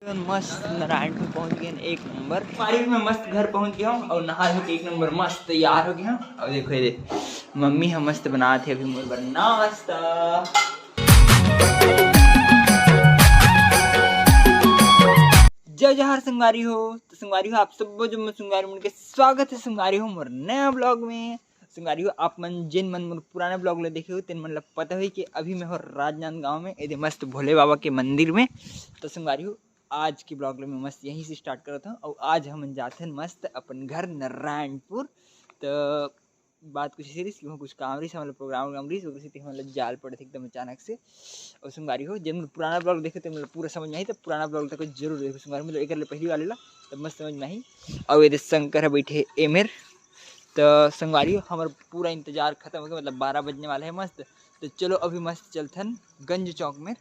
मस्त नारायणपुर पहुंच गए एक नंबर। पारी में मस्त घर पहुंच गया हूँ और नहा धो के एक नंबर मस्त तैयार हो गया हूँ। और देखो ये मम्मी हम मस्त बनाते अभी मोर पर नाश्ता। जय जहर संगारी हो। तो संगारी हो आप सब जो मैं संगारी मन के स्वागत है संगारी हो मोर नया ब्लॉग में। संगारी हो आप मन जिन मन मोर पुराने ब्लॉग ले देखे हो तेन मन पता है कि अभी मैं हो राजनांदगांव में ये मस्त भोले बाबा के मंदिर में। तो संगारी हो आज की ब्लॉग में मस्त यहीं से स्टार्ट कर था और आज हम जाते हैं मस्त अपन घर नारायणपुर। तो बात कुछ ऐसी रही कुछ काम रही मतलब प्रोग्राम रही मतलब जाल पड़े थे एकदम अचानक से। और संगारी हो जब पुराना ब्लॉग देखे तो मतलब पूरा समझ में आई तो पुराना ब्लॉग तक जरूर देखो संगारी मतलब एक पहली वाले ला तब मस्त समझ में आई। और ये शंकर है बैठे एमेर। तो संगवारी हो हमारा पूरा इंतजार खत्म हो गया मतलब 12 बजने वाला है मस्त। तो चलो अभी मस्त चलथन गंज चौक में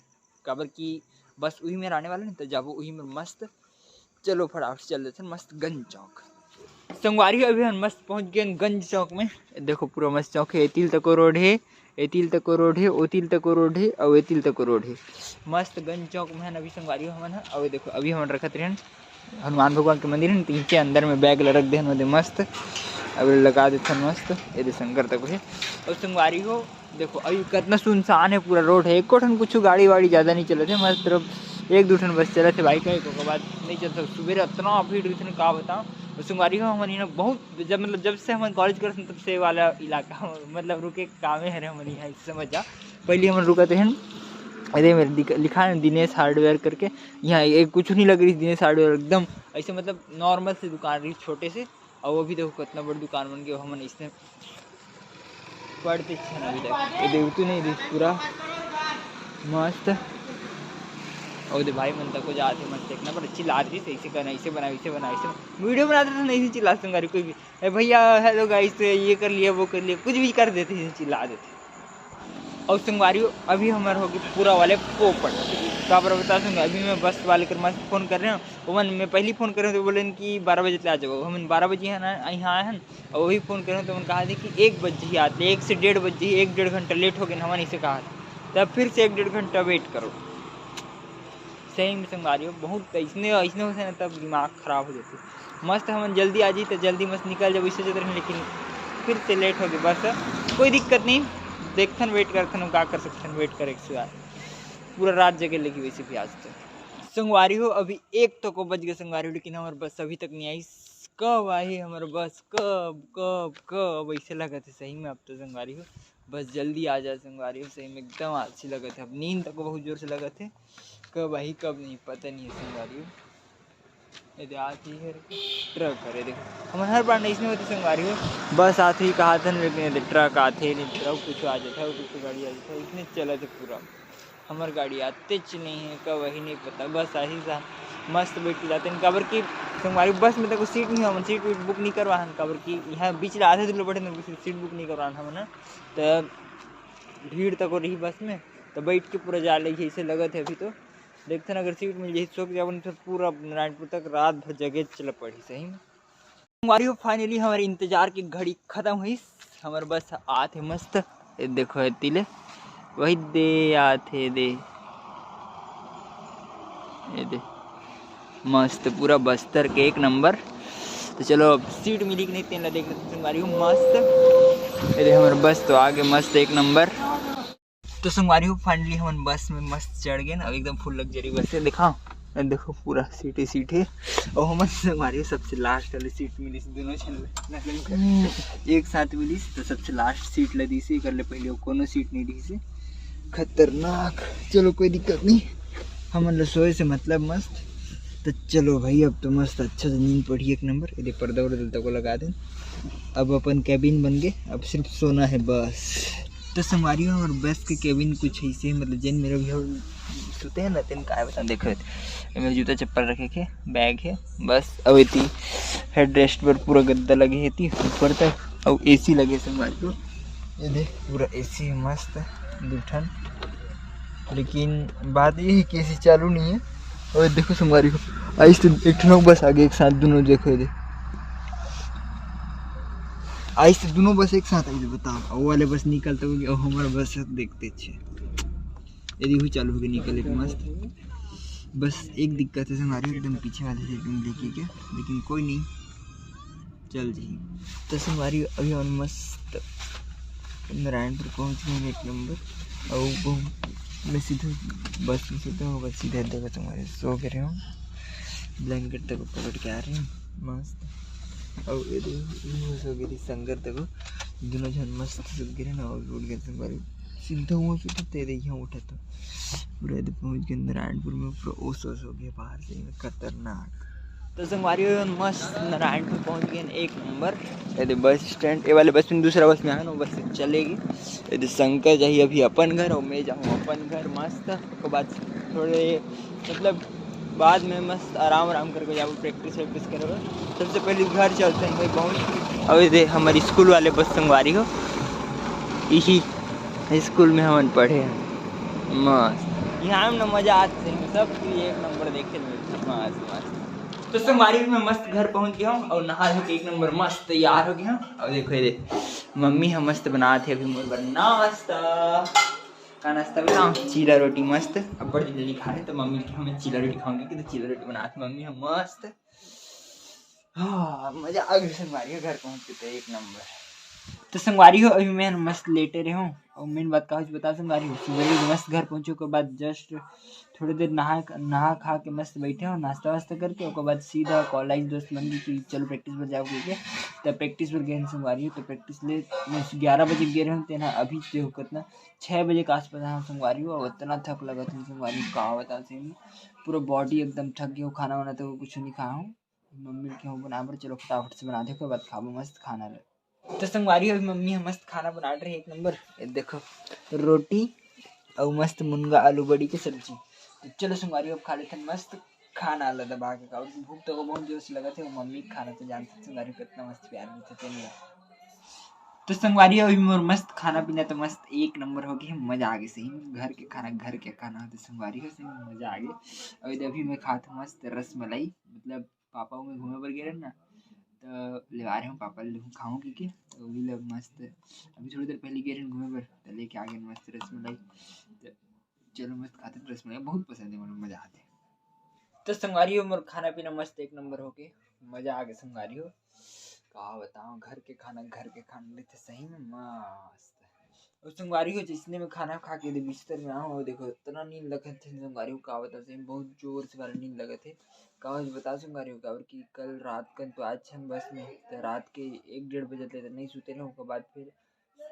काबर की बस वही में आने वाला है तो जाबो वही में मस्त। चलो फटाफट चल देते मस्त गंज चौक। संगवारी अभी हम मस्त पहुंच गए गंज चौक में। देखो पूरा मस्त चौक है एतिल तको रोड है एतिल तको रोड है ओतिल तको रोड है और एतिल तको रोड है मस्त गंज चौक में है अभी संगवारी हमन है। और देखो अभी हम रखत रहे हनुमान भगवान के मंदिर है नीचे अंदर में बैग रख दे मस्त अब लगा देते मस्त ये शंकर तक है। और संगवारी हो देखो अभी कितना सुनसान है पूरा रोड है। एक ठन कुछ गाड़ी वाड़ी ज़्यादा नहीं चलते मस्त तरफ एक दो ठन बस चले थे बाइक के बाद नहीं चलता सुबह इतना भीड़ रही का बताओ। और संगवारी हो हमारे यहाँ बहुत जब से हम कॉलेज करते तब से वाला इलाका मतलब रुके कामे है हमारे यहाँ समझ जा। पहले हम रुकते हैं अरे मेरे लिखा है दिनेश हार्डवेयर करके यहाँ एक कुछ नहीं लग रही दिनेश हार्डवेयर एकदम ऐसे मतलब नॉर्मल से दुकान रही छोटे से। और वो भी देखो कितना बड़ी दुकान बन गया हमने इसने पढ़ते अभी तक ये देखते नहीं देख पूरा मस्त। और दे भाई मन तक को जाते मस्त देखना पर अच्छी ला रही ऐसे करना ऐसे बना वीडियो बनाते थे नहीं चिल्ला संगारी कोई भी भैया हेलो गाइस ये कर लिया वो कर लिया कुछ भी कर देते चिल्ला देते। और संगवारी अभी हमारे हो गए पूरा वाले पोपट तो आप बता दूँगा अभी मैं बस वाले कर मस्त फ़ोन कर रहे हैं वो मैं पहले फ़ोन कर रहे हैं तो बोले कि 12 बजे आ जाओ हम 12 बजे है ना यहाँ आए हैं। और वही फ़ोन कर रहे हैं तो उन्होंने कहा था कि 1 बजे ही आते 1 से 1:30 बजे ही 1-1.5 घंटा लेट हो गया हमारे से कहा तब फिर से 1-1.5 घंटा वेट करो। सही में संगवारी हो बहुत इसने होते ना तब दिमाग ख़राब हो जाती मस्त हम जल्दी आ जाए तो जल्दी मस्त निकल जाओ इससे ज़्यादा लेकिन फिर से लेट हो गए बस कोई दिक्कत नहीं देखथन वेट करथन हम क्या कर सकते हैं वेट करे पूरा रात जगह लगी वैसे भी आज तक। संगवारी हो अभी 1 तो को बज गए संगवारी हो लेकिन हमारे बस अभी तक नहीं आई। कब आई हमारे बस कब कब कब ऐसे लगा थे सही में अब तो संगवारी हो बस जल्दी आ जाए संगवारी हो सही में एकदम अच्छी लगा थे अब नींद तक बहुत जोर से लगा थे कब आई कब नहीं पता नहीं है संगवारी हो। ये आती है ट्रक है देखो हमारे हर बार नहीं इसमें होती संगवारी हो बस आते ही कहा था लेकिन ट्रक आते नहीं ट्रक कुछ आ जाता है कुछ गाड़ी आ जाता है इतने चला थे पूरा हमारी गाड़ी आते नहीं है कब वही नहीं पता बस ऐसी सा मस्त बैठ के जाते हैं काबर की हमारी बस में तो कोई सीट नहीं हो सीट बुक नहीं करवा काबर की यहाँ बीच आधे दूर बैठे सीट बुक नहीं करवा हम ना तो भीड़ तक हो रही बस में तो बैठ के पूरा जा रही ऐसे लगा थे अभी तो देखते ना अगर सीट मिल जाए सो के पूरा नारायणपुर तक रात भर जगह चल पड़ी सही में। हमारी फाइनली हमारे इंतजार की घड़ी खत्म हुई हमारे बस आते मस्त देखो तिले वही दे आते दे ये दे मस्त पूरा बस्तर के 1 नंबर। तो चलो अब सीट मिली कि नहीं तेन देख लेते संगवारी हो मस्त ये हमारे बस तो आगे मस्त 1 नंबर। तो संगवारी हो फाइनली हम बस में मस्त चढ़ गए ना एकदम फुल लग्जरी बस है दिखाओ देखो पूरा सीट है और हम संगवारी सबसे लास्ट वाली सीट मिली दोनों एक साथ मिली तो सबसे लास्ट सीट लदी से कर ले पहले कोनो सीट नहीं दी से खतरनाक। चलो कोई दिक्कत नहीं हम रसोई से मतलब मस्त। तो चलो भाई अब तो मस्त अच्छा से नींद पड़ी 1 नंबर यदि पर्दा वर्दा को लगा दें अब अपन कैबिन बन गए अब सिर्फ सोना है बस। तो संगवारी हो और बस के कैबिन कुछ ऐसे मतलब जिन मेरे भी सोते हैं ना तेन का बता देखो मेरे जूता चप्पल रखे के बैग है बस अब इतनी हेड रेस्ट पर पूरा गद्दा लगे है ऊपर तक और एसी लगे संगवारी को ये देख पूरा एसी मस्त दुठन लेकिन बात ये है कि एसी चालू नहीं है। और देखो संगवारी को आइस तो एक ठनों बस आगे एक साथ दोनों देखो ये आइस तो दोनों बस एक साथ आई बताओ वो वाले बस निकलते होंगे और हमारा बस देखते अच्छे यदि हुई चालू हो गई निकले तो मस्त बस एक दिक्कत है संगवारी एकदम पीछे वाले सीट में देखिए क्या, लेकिन कोई नहीं, चल जी। तो संगवारी अभी हम मस्त नारायणपुर पहुँच गए 1 नंबर। और मैं सीधे बस में सीधा होगा, सीधे देखो तुम्हारे सो के रहे हो, ब्लैंकेट तक पकड़ के आ रहे हैं मस्त। और ये देखो सो गिरी संगर देखो, दोनों जन मस्त सो गिरे ना, और उठ गए संगवारी सीधा हुआ सुधा तेरे यहाँ उठा तो पूरा पहुँच गए नारायणपुर में, पूरा ओस हो गया बाहर से, खतरनाक। तो संगवारी मस्त नारायणपुर पहुँच गए 1 नंबर। यदि बस स्टैंड, ये वाले बस में दूसरा बस में आया ना, बस से चलेगी। यदि शंकर जाइए अभी अपन घर, और मैं जाऊँ अपन घर मस्त। उसके बाद थोड़े मतलब बाद में मस्त आराम करके जाओ, प्रैक्टिस करोगे। सबसे पहले घर चलते हैं भाई पहुँच। और ये हमारी स्कूल वाले बस संगवारी हो, यही स्कूल में हम पढ़े हैं मस्त। यहाँ में ना मज़ा आते हैं सब, 1 नंबर देखे मस्त। तो संगवारी में मस्त घर पहुंच गया हूँ, और नहा धो के 1 नंबर मस्त तैयार हो गया हूँ। और देखो ये मम्मी हम मस्त बनाते अभी मोर नाश्ता का, नाश्ता बनाओ चीला रोटी मस्त। अब बड़ी जल्दी खा रहे तो मम्मी की हमें चीला रोटी खाऊंगी, कि तो चीला रोटी बनाती मम्मी हम मस्त। हाँ मजा आ गया संगवारी घर पहुँच के तो 1 नंबर। तो संगवारी हो अभी मैं मस्त लेटे रहे हूँ। और मेन बात कहा बता संगवारी हो, सुबह मस्त घर पहुँचे के बाद जस्ट थोड़ी देर नहा खा के मस्त बैठे हो, नाश्ता वास्ता करके। उसके बाद सीधा कॉलेज दोस्त मंदी की चलो प्रैक्टिस पर जाओ के, तब प्रैक्टिस पर गए संगवारी हो। तो प्रैक्टिस ले 11 बजे गए रहे तेना, अभी देखो कितना 6 बजे के आसपास हम संगवारी हो। और इतना थक लगा था संगवारी हो, कहा बता से पूरा बॉडी एकदम थक गया। खाना वाना तो कुछ नहीं खाया हूँ, मम्मी के हूँ बना पर, चलो फटाफट से बना दे, उसके बाद खाओ मस्त खाना ले। तो संगवारी अभी मम्मी हम मस्त खाना बना रही है 1 नंबर। ये देखो रोटी और मस्त मुनगा आलू बड़ी की सब्जी। तो चलो संगवारी अब खा लेते हैं मस्त खाना, अल्लाह दबा के खाओ, भूख तो बहुत जोर से लगा थे। मम्मी खाना तो जानते संगवारी को कितना मस्त प्यार में थे। तो संगवारी अभी मोर मस्त खाना पीना तो मस्त 1 नंबर हो गया, मजा आ गया सही में। घर के खाना होता संगवारी को, सही में मजा आ गया। अभी मैं खाता मस्त रस मलाई, मतलब पापा में घूमे पर गए ना, तो ले आ रहे हूँ पापा ले खाऊँ की। तो भी लोग मस्त अभी थोड़ी देर पहले गए रहे घूमे पर, तो लेके आ गए मस्त रसमलाई। तो चलो मस्त खाते, रसमलाई बहुत पसंद है, मतलब मज़ा आते। तो संगवारी हो मोर खाना पीना मस्त 1 नंबर हो के, मज़ा आ गया संगवारी हो। कहा बताऊँ घर के खाना लेते सही में मस्त। और संगवारी हो जिसने मैं खाना खा के बिस्तर में आऊँ, देखो इतना नींद लगे थे संगवारी को, कहा बता सही बहुत जोर से वाला नींद लगे थे। कहा बता संगवारी हो काबर कि कल रात का तो आज छन बस में, तो रात के 1-1:30 बजे तक नहीं सोते रहे। उसके बाद फिर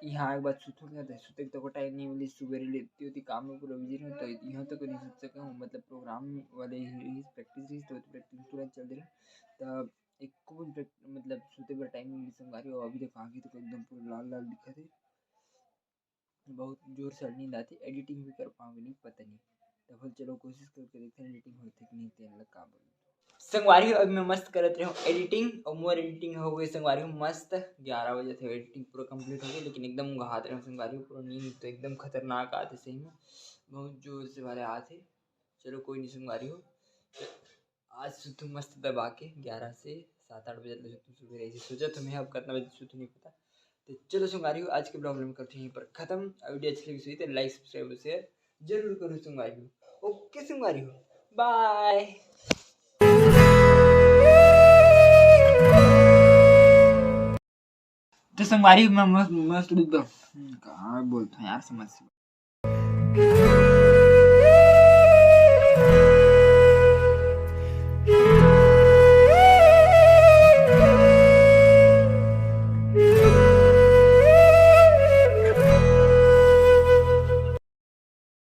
यहाँ एक बार सुतो गया था, सुते तो टाइम नहीं मिली, सुबह लेती होती काम में पूरा बिजी रहे, तो यहाँ तक नहीं सोच सका हूँ। मतलब प्रोग्राम वाले ही प्रैक्टिस रही, तो प्रैक्टिस तुरंत चल रही तब एक मतलब सोते पर टाइम मिली संगवारी। और अभी तक आगे तक एकदम पूरा लाल दिखा थे, बहुत जोर से नींद आती। एडिटिंग भी कर पाऊंगी नहीं पता नहीं, तो चलो कोशिश करके देखते हैं एडिटिंग होती कि नहीं। तेन लग का संगवारी अब मैं मस्त करते रहा हूँ एडिटिंग, और मोर एडिटिंग हो गई संगवारी मस्त। 11 बजे थे एडिटिंग पूरा कंप्लीट हो गई, लेकिन एकदम घात रहे संगवारी पूरा नींद तो एकदम खतरनाक आते सही में, बहुत जोर से वाले आते। चलो कोई नहीं संगवारी हो, आज सुतू मस्त दबा के 11 से 7-8 बजे तक सुतू, सुबह रही सोचा तो मैं अब कितना बजे सुतू नहीं पता। तो चलो संगवारी हो आज के प्रॉब्लम करते हैं यहीं पर खत्म। वीडियो अच्छी लगी हुई तो लाइक सब्सक्राइब और शेयर जरूर करो संगवारी हो। ओके संगवारी हो, बाय। तो संगवारी मैं मस्त कहाँ बोलता हूँ यार समझ से